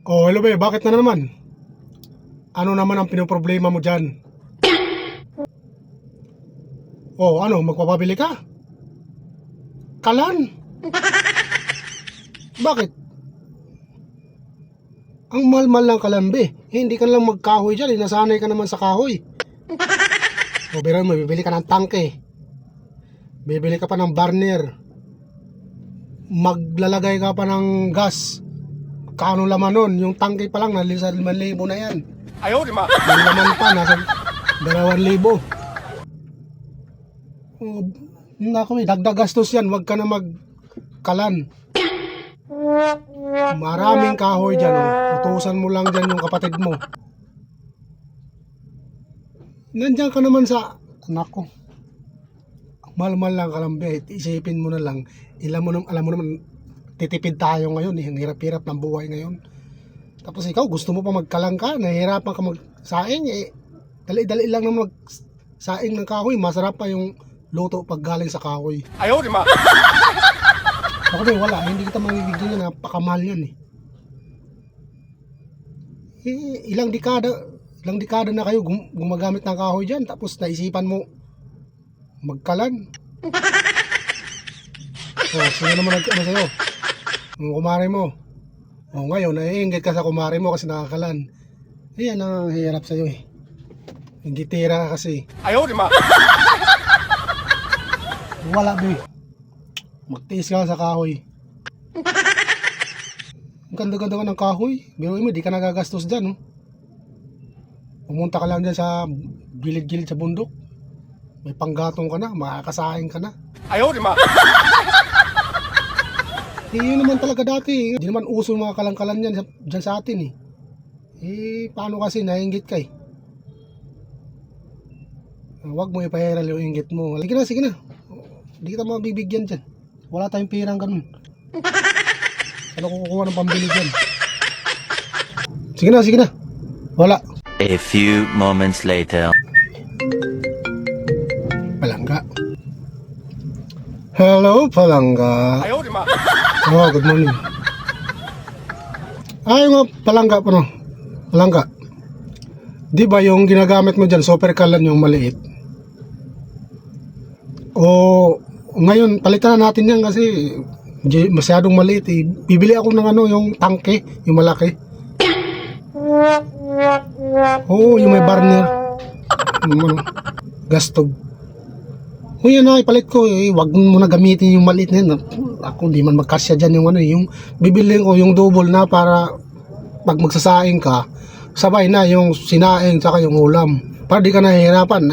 Oh, hello be, bakit na naman? Ano naman ang pinoproblema mo dyan? Oh, ano, magpapabili ka? Kalan? Bakit? Ang mahal-mahal ng kalan be. Hindi ka lang magkahoy dyan, nasanay ka naman sa kahoy. O, pero mo, bibili ka ng tangke. Bibili ka pa ng burner. Maglalagay ka pa ng gas. Kaano laman nun? Yung tangke pa lang, nasa 5,000 na yan. Ayaw, di ma. Yung laman pa, nasa 2,000. Oh, naku, dagdag gastos yan. Huwag ka na magkalan. Maraming kahoy dyan. Oh. Utusan mo lang dyan yung kapatid mo. Nandiyan ka naman sa... Naku. Mahal-mahal lang kalambe. Isipin mo na lang. Alam mo naman, titipid tayo ngayon. Ang hirap-hirap ng buhay ngayon. Tapos ikaw, gusto mo pa magkalang ka. Nahihirapan ka magsaing. Dali-dali lang na magsaing ng kahoy. Masarap pa yung luto pag galing sa kahoy. Ayaw, di ma. Ako din, wala. Hindi kita mabibigyan yan. Napakamahal yan eh. Ilang dekada na kayo gumagamit ng kahoy dyan. Tapos naisipan mo magkalan. Oh, sino naman ano sa'yo? Ang kumare mo. Oh, ngayon, naiinggit ka sa kumare mo kasi nakakalan. Ayan ang hirap sa'yo eh. Hindi tira ka kasi. Ayaw, di ma. Wala be. Magtiis ka sa kahoy. Ang ganda-ganda ka ng kahoy. Biruin mo, di ka nagagastos dyan. Oh. Pumunta ka lang dyan sa gilid-gilid sa bundok. May panggatong ka na, makakasahin ka na. Ayaw, di ma. Yun naman talaga dati. Hindi naman uso yung mga kalangkalan dyan sa atin eh. Paano kasi nainggit ka eh. Huwag mo ipahiral yung inggit mo. Sige na. Hindi kita mabibigyan dyan. Wala tayong pirang ganun. Ano kukuha ng pambili dyan? Sige na. Wala. A few moments later. Palangga. Hello, Palangga. Ayaw, di ma. Oh, good morning. Ay, nga, palangga pa no. Palangga. Di ba yung ginagamit mo dyan, super kalan yung maliit? O, ngayon, palitan na natin yan kasi masyadong maliit eh. Bibili ako ng yung tangke, yung malaki. Oo, yung may burner. Yung gastog. O yan na, ipalit ko eh. Wag mo na gamitin yung maliit na yan. Ako, di man magkasya dyan yung yung bibili ko yung double na para pag magsasaing ka, sabay na yung sinaing tsaka yung ulam. Para di ka nahihirapan.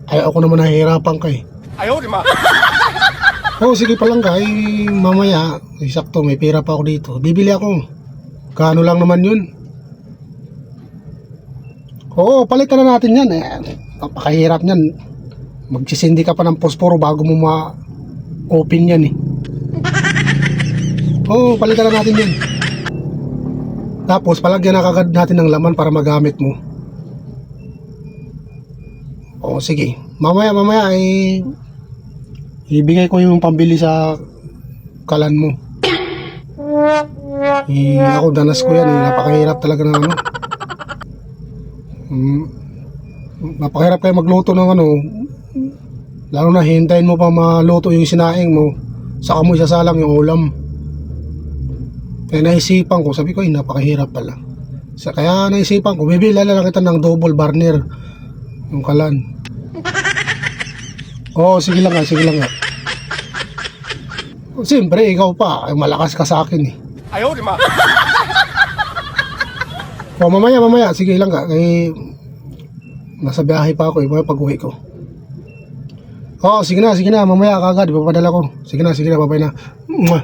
Ay, ako naman nahihirapan ka eh. Ayaw, di ma. Oo, sige Palangga. Mamaya, sakto, may pera pa ako dito. Bibili ako. Kano lang naman yun? Oo, palitan na natin yan. Napakahirap yan. Magsisindi ka pa ng posporo bago mo ma-open yan eh. Oo, palitan na natin yan. Tapos, palagyan na kagad natin ng laman para magamit mo. Oo, sige. Mamaya ibigay ko yung pambili sa kalan mo. Ako danas ko yan eh. Napakahirap talaga ng napakahirap kayo magluto ng lalo na hintayin mo pa maluto yung sinaing mo, saka mo isasalang yung ulam. Kaya naisipan ko, sabi ko napakahirap pala. Kaya naisipan ko, bibili lang kita ng double burner yung kalan. Oo, sige lang nga. Siyempre, ikaw pa, malakas ka sa akin eh. Ayaw, di ma. O, mamaya, sige lang nga. Nasa biyahe pa ako eh, pag uwi ko. Oo, sige na, mamaya kagad, ipapadala ko. Sige na, babay na. Mwah.